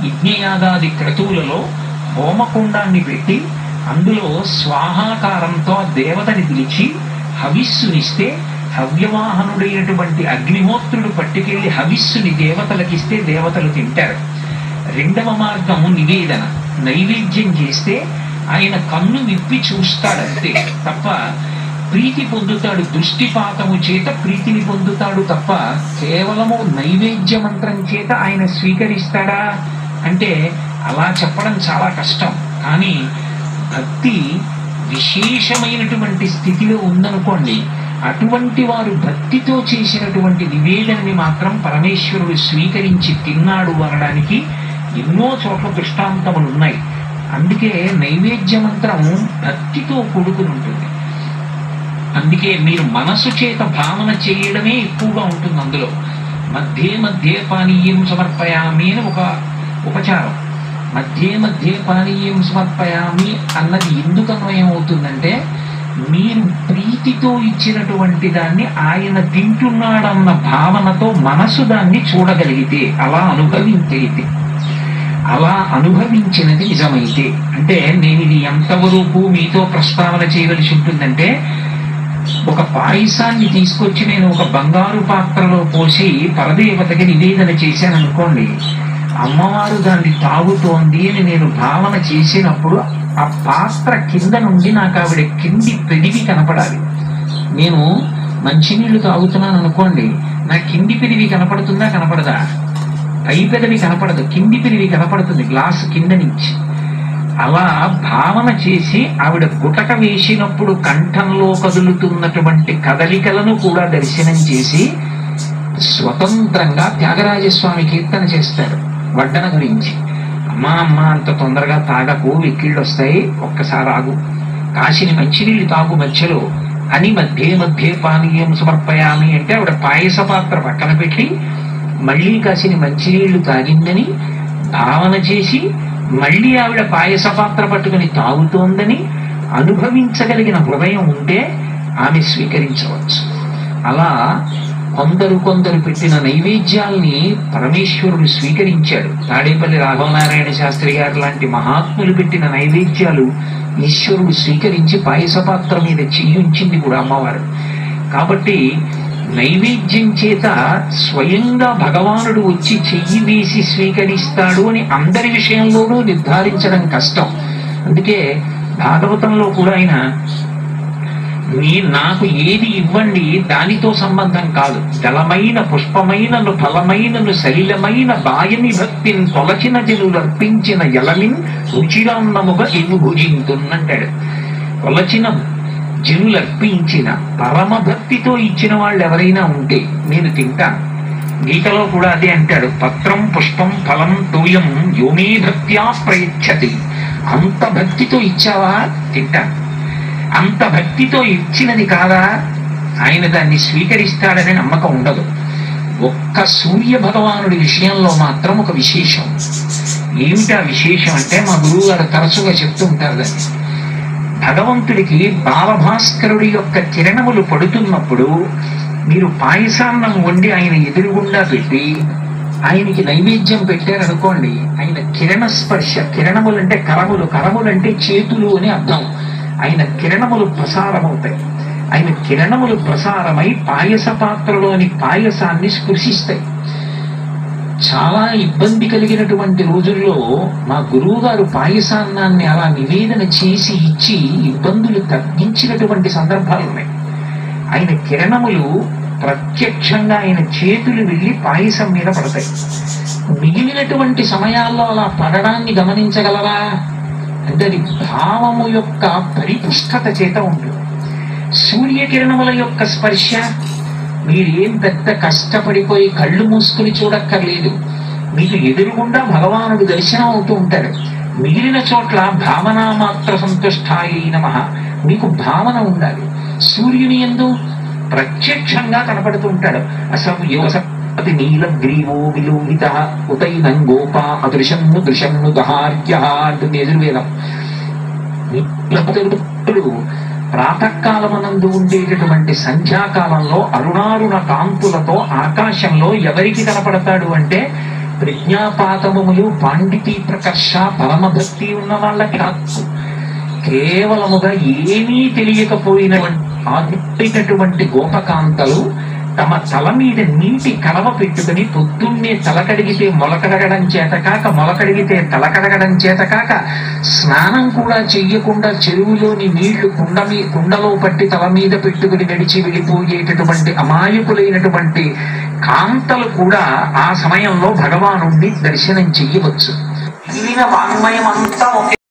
యజ్ఞయాగాది క్రతువులలో హోమకుండాన్ని పెట్టి అందులో స్వాహాకారంతో దేవతని పిలిచి హవిస్సునిస్తే హవ్యవాహనుడైనటువంటి అగ్నిహోత్రుడు పట్టుకెళ్లి హవిస్సుని దేవతలకిస్తే దేవతలు తింటారు. రెండవ మార్గం నివేదన. నైవేద్యం చేస్తే ఆయన కన్ను విప్పి చూస్తాడంతే తప్ప ప్రీతి పొందుతాడు. దృష్టిపాతము చేత ప్రీతిని పొందుతాడు తప్ప కేవలము నైవేద్య మంత్రం చేత ఆయన స్వీకరిస్తాడా అంటే అలా చెప్పడం చాలా కష్టం. కానీ భక్తి విశేషమైనటువంటి స్థితిలో ఉందనుకోండి, అటువంటి వారు భక్తితో చేసినటువంటి నివేదనని మాత్రం పరమేశ్వరుడు స్వీకరించి తిన్నాడు అనడానికి ఎన్నో చోట్ల దృష్టాంతములు ఉన్నాయి. అందుకే నైవేద్య మంత్రం భక్తితో కూడుకుని ఉంటుంది. అందుకే మీరు మనసు చేత భావన చేయడమే ఎక్కువగా ఉంటుంది. అందులో మధ్యే మధ్యే పానీయం సమర్పయామి అని ఒక ఉపచారం. మధ్యే మధ్యే పానీయం సమర్పయామి అన్నది ఎందుకు అన్వయం అవుతుందంటే, మీరు ప్రీతితో ఇచ్చినటువంటి దాన్ని ఆయన తింటున్నాడన్న భావనతో మనసు దాన్ని చూడగలిగితే, అలా అనుభవించైతే, అలా అనుభవించినది నిజమైతే, అంటే నేను ఇది ఎంతవరకు మీతో ప్రస్తావన చేయవలసి ఉంటుందంటే, ఒక పాయసాన్ని తీసుకొచ్చి నేను ఒక బంగారు పాత్రలో పోసి పరదేవతకి నివేదన చేశాను అనుకోండి, అమ్మవారు దాన్ని తాగుతోంది అని నేను భావన చేసినప్పుడు ఆ పాత్ర కింద నుండి నాకు ఆవిడ కింది పెదివి కనపడాలి. నేను మంచినీళ్లు తాగుతున్నాను అనుకోండి, నా కింది పెదివి కనపడుతుందా కనపడదా? పై పెదవి కనపడదు, కింది పెదివి కనపడుతుంది గ్లాసు కింద నుంచి. అలా భావన చేసి ఆవిడ గుటక వేసినప్పుడు కంఠంలో కదులుతున్నటువంటి కదలికలను కూడా దర్శనం చేసి స్వతంత్రంగా త్యాగరాజస్వామి కీర్తన చేస్తారు వడ్డన గురించి. అమ్మా అమ్మ అంత తొందరగా తాగకు, వెక్కిళ్ళు వస్తాయి, ఒక్కసారి ఆగు, కాసిని మంచినీళ్ళు తాగు మధ్యలో అని మధ్యే మధ్యే పానీయం సమర్పయామి అంటే ఆవిడ పాయస పాత్ర పక్కన పెట్టి మళ్ళీ కాసిని మంచినీళ్లు తాగిందని భావన చేసి మళ్ళీ ఆవిడ పాయస పాత్ర పట్టుకుని తాగుతోందని అనుభవించగలిగిన హృదయం ఉంటే ఆమె స్వీకరించవచ్చు. అలా కొందరు పెట్టిన నైవేద్యాల్ని పరమేశ్వరుడు స్వీకరించాడు. తాడేపల్లి రాఘవనారాయణ శాస్త్రి గారు లాంటి మహాత్ములు పెట్టిన నైవేద్యాలు ఈశ్వరుడు స్వీకరించి పాయస పాత్ర మీద చెయ్యుంచింది కూడా అమ్మవారు. కాబట్టి నైవేద్యం చేత స్వయంగా భగవానుడు వచ్చి చెయ్యి వేసి స్వీకరిస్తాడు అని అందరి విషయంలోనూ నిర్ధారించడం కష్టం. అందుకే భాగవతంలో కూడా ఆయన నాకు ఏది ఇవ్వండి దానితో సంబంధం కాదు, జలమైన పుష్పమైనను ఫలమైనను సలిలమైన బాయని భక్తిని తొలచిన జనులు అర్పించిన ఎలమిన్ రుచిరాన్నముగా ఇవి భుజింతున్నంటాడు. కొలచిన జనులు అర్పించిన పరమ భక్తితో ఇచ్చిన వాళ్ళు ఎవరైనా ఉంటే నేను తింటాను. గీతలో కూడా అదే అంటాడు, పత్రం పుష్పం ఫలం తోయం యోమే భక్త్యా ప్రయచ్చతి. అంత భక్తితో ఇచ్చావా తింటాను, అంత భక్తితో ఇచ్చినది కాదా ఆయన దాన్ని స్వీకరిస్తాడనే నమ్మకం ఉండదు. ఒక్క సూర్య భగవానుడి విషయంలో మాత్రం ఒక విశేషం. ఏమిటా విశేషం అంటే, మా గురువు గారు తరచుగా చెప్తూ ఉంటారు దాన్ని. భగవంతుడికి బాలభాస్కరుడి యొక్క కిరణములు పడుతున్నప్పుడు మీరు పాయసాన్నం వండి ఆయన ఎదురుగుండా పెట్టి ఆయనకి నైవేద్యం పెట్టారనుకోండి, ఆయన కిరణ స్పర్శ, కిరణములు అంటే కరములు, కరములు అంటే చేతులు అని అర్థం. ఆయన కిరణములు ప్రసారమవుతాయి. ఆయన కిరణములు ప్రసారమై పాయస పాత్రలోని పాయసాన్ని స్పృశిస్తాయి. చాలా ఇబ్బంది కలిగినటువంటి రోజుల్లో మా గురువు గారు పాయసాన్నాన్ని అలా నివేదన చేసి ఇచ్చి ఇబ్బందులు తగ్గించినటువంటి సందర్భాలు ఉన్నాయి. ఆయన కిరణములు ప్రత్యక్షంగా ఆయన చేతులు వెళ్ళి పాయసం మీద పడతాయి. మిగిలినటువంటి సమయాల్లో అలా పడడాన్ని గమనించగలరా అంటే అది భావము యొక్క పరిపుష్టత చేత ఉంటుంది. సూర్యకిరణముల యొక్క స్పర్శ మీరేం పెద్ద కష్టపడిపోయి కళ్ళు మూసుకుని చూడక్కర్లేదు. మీకు ఎదురుగుండా భగవానుడు దర్శనం అవుతూ ఉంటాడు. మిగిలిన చోట్ల భావన మాత్ర సంతుష్టాయై నమః, మీకు భావన ఉండాలి. సూర్యుని యందు ప్రత్యక్షంగా కనపడుతూ ఉంటాడు. అతి నీలగ్రీవో విలోహిత ఉతైనం గోపా అదృశన్ను దృశన్ను దహార్య అంటుంది యజుర్వేదం. ప్రాతకాలమనందు ఉండేటటువంటి సంధ్యాకాలంలో అరుణారుణ కాంతులతో ఆకాశంలో ఎవరికి కనపడతాడు అంటే ప్రజ్ఞాపాతములు పాండితీ ప్రకర్ష పరమభక్తి ఉన్న వాళ్ళకి కాదు. కేవలముగా ఏమీ తెలియకపోయినటువంటి గోపకాంతలు తమ తల మీద నీటి కలవ పెట్టుకుని పొద్దున్నే తలకడిగితే మొలకడగడం చేతకాక, మొలకడిగితే తలకడగడం చేతకాక, స్నానం కూడా చెయ్యకుండా చెరువులోని నీళ్లు కుండలో పట్టి తల మీద పెట్టుకుని నడిచి వెళ్ళిపోయేటటువంటి అమాయకులైనటువంటి కాంతలు కూడా ఆ సమయంలో భగవానుడిని దర్శనం చెయ్యవచ్చు. మిగిలిన వాంగ్మయం అంతా